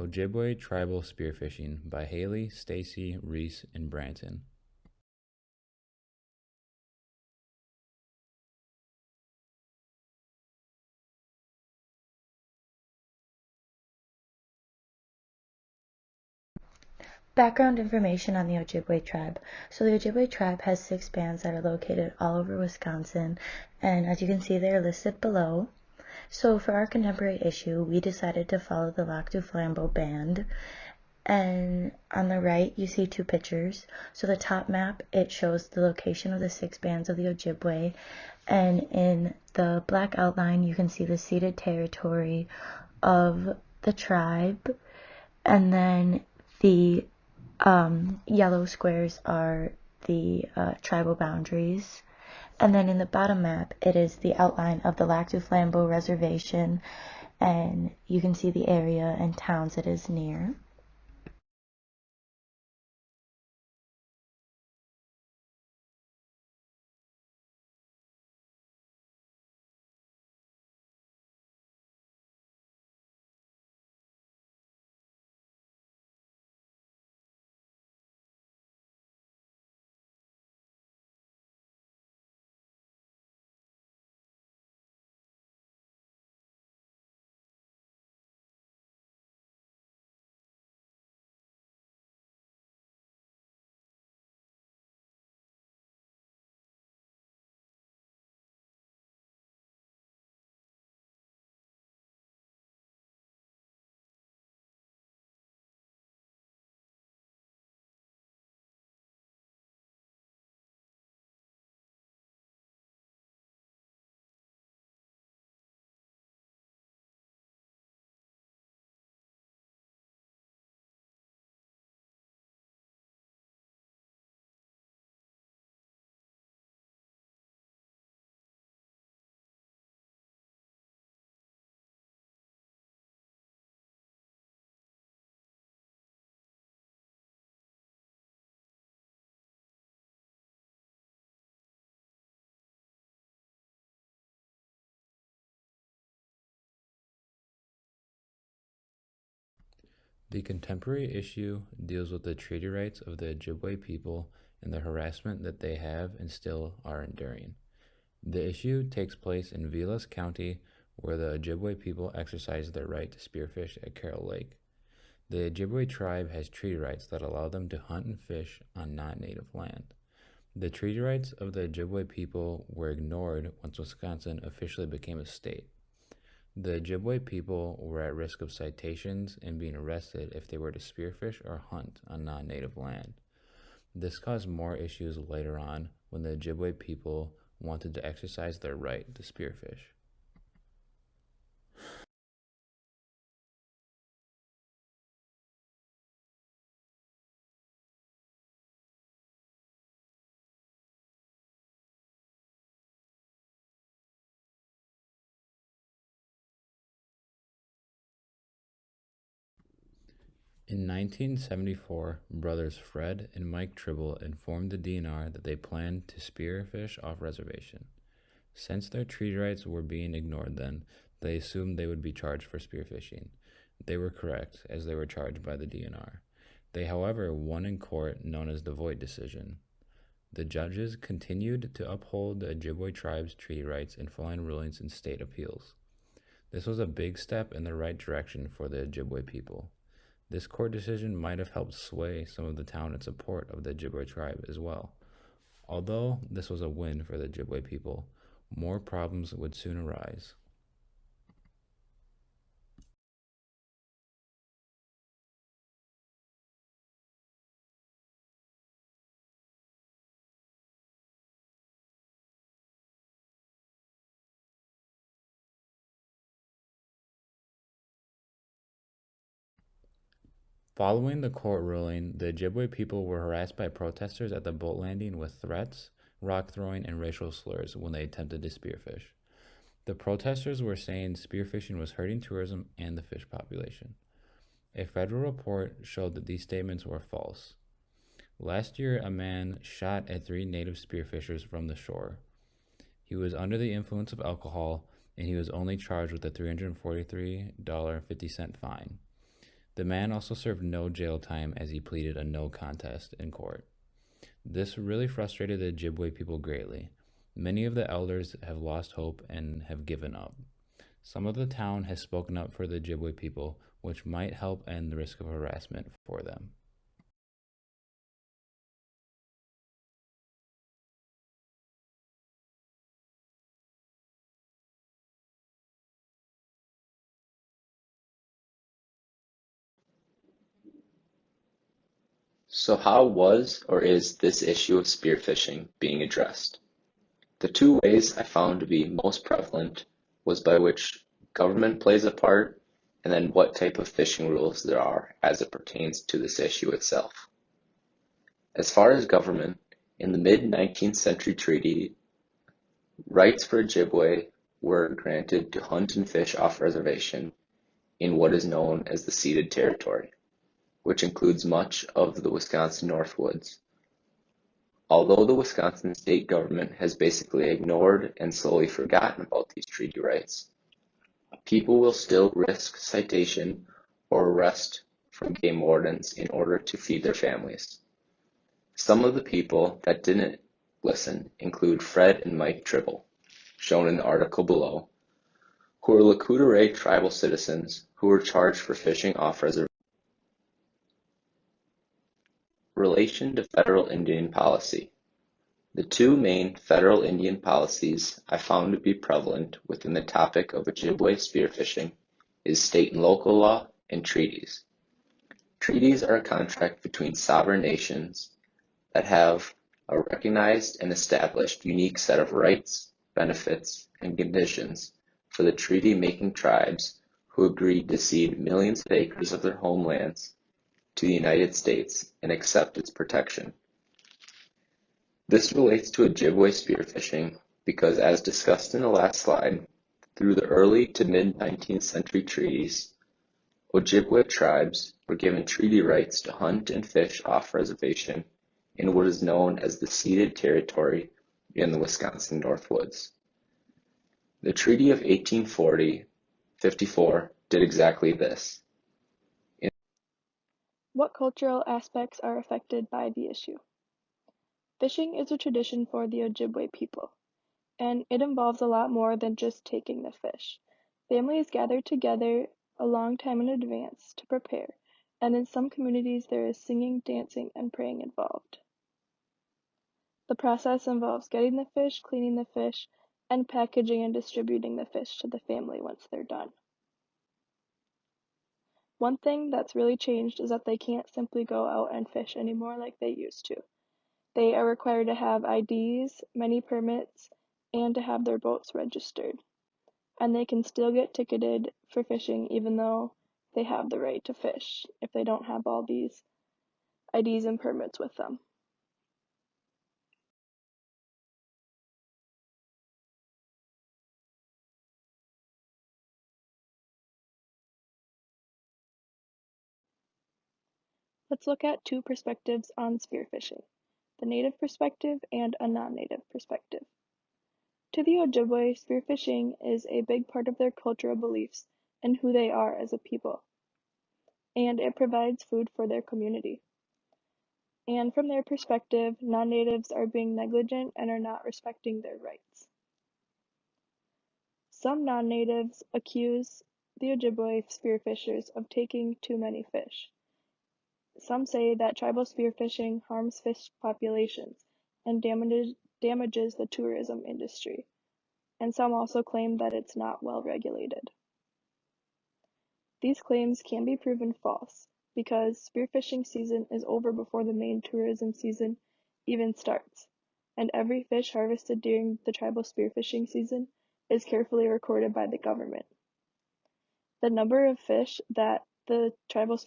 Ojibwe Tribal Spearfishing by Haley, Stacy, Reese, and Branton. Background information on the Ojibwe tribe. So the Ojibwe tribe has 6 bands that are located all over Wisconsin, and as you can see, they're listed below. So for our contemporary issue, we decided to follow the Lac du Flambeau band. And on the right, you see 2 pictures. So the top map, it shows the location of the 6 bands of the Ojibwe. And in the black outline, you can see the ceded territory of the tribe. And then the yellow squares are the tribal boundaries. And then in the bottom map, it is the outline of the Lac du Flambeau Reservation, and you can see the area and towns it is near. The contemporary issue deals with the treaty rights of the Ojibwe people and the harassment that they have and still are enduring. The issue takes place in Vilas County, where the Ojibwe people exercise their right to spearfish at Carroll Lake. The Ojibwe tribe has treaty rights that allow them to hunt and fish on non-native land. The treaty rights of the Ojibwe people were ignored once Wisconsin officially became a state. The Ojibwe people were at risk of citations and being arrested if they were to spearfish or hunt on non-native land. This caused more issues later on when the Ojibwe people wanted to exercise their right to spearfish. In 1974, brothers Fred and Mike Tribble informed the DNR that they planned to spearfish off reservation. Since their treaty rights were being ignored then, they assumed they would be charged for spearfishing. They were correct, as they were charged by the DNR. They, however, won in court, known as the Voigt decision. The judges continued to uphold the Ojibwe tribe's treaty rights in following rulings in state appeals. This was a big step in the right direction for the Ojibwe people. This court decision might have helped sway some of the town in support of the Ojibwe tribe as well. Although this was a win for the Ojibwe people, more problems would soon arise. Following the court ruling, the Ojibwe people were harassed by protesters at the boat landing with threats, rock throwing, and racial slurs when they attempted to spearfish. The protesters were saying spearfishing was hurting tourism and the fish population. A federal report showed that these statements were false. Last year, a man shot at 3 native spearfishers from the shore. He was under the influence of alcohol, and he was only charged with a $343.50 fine. The man also served no jail time as he pleaded a no contest in court. This really frustrated the Ojibwe people greatly. Many of the elders have lost hope and have given up. Some of the town has spoken up for the Ojibwe people, which might help end the risk of harassment for them. So how was or is this issue of spearfishing being addressed? The two ways I found to be most prevalent was by which government plays a part and then what type of fishing rules there are as it pertains to this issue itself. As far as government, in the mid-19th century treaty, rights for Ojibwe were granted to hunt and fish off reservation in what is known as the ceded territory, which includes much of the Wisconsin Northwoods. Although the Wisconsin state government has basically ignored and slowly forgotten about these treaty rights, people will still risk citation or arrest from game wardens in order to feed their families. Some of the people that didn't listen include Fred and Mike Tribble, shown in the article below, who are Lakota tribal citizens who were charged for fishing off reservation. Relation to federal Indian policy. The two main federal Indian policies I found to be prevalent within the topic of Ojibwe spearfishing is state and local law and treaties. Treaties are a contract between sovereign nations that have a recognized and established unique set of rights, benefits, and conditions for the treaty-making tribes who agreed to cede millions of acres of their homelands to the United States and accept its protection. This relates to Ojibwe spearfishing because, as discussed in the last slide, through the early to mid-19th century treaties, Ojibwe tribes were given treaty rights to hunt and fish off reservation in what is known as the ceded territory in the Wisconsin Northwoods. The Treaty of 1840-54 did exactly this. What cultural aspects are affected by the issue? Fishing is a tradition for the Ojibwe people, and it involves a lot more than just taking the fish. Families gather together a long time in advance to prepare, and in some communities there is singing, dancing, and praying involved. The process involves getting the fish, cleaning the fish, and packaging and distributing the fish to the family once they're done. One thing that's really changed is that they can't simply go out and fish anymore like they used to. They are required to have IDs, many permits, and to have their boats registered. And they can still get ticketed for fishing even though they have the right to fish if they don't have all these IDs and permits with them. Let's look at two perspectives on spearfishing, the native perspective and a non-native perspective. To the Ojibwe, spearfishing is a big part of their cultural beliefs and who they are as a people, and it provides food for their community. And from their perspective, non-natives are being negligent and are not respecting their rights. Some non-natives accuse the Ojibwe spearfishers of taking too many fish. Some say that tribal spearfishing harms fish populations and damages the tourism industry, and some also claim that it's not well regulated. These claims can be proven false because spearfishing season is over before the main tourism season even starts, and every fish harvested during the tribal spearfishing season is carefully recorded by the government. The number of fish that the tribal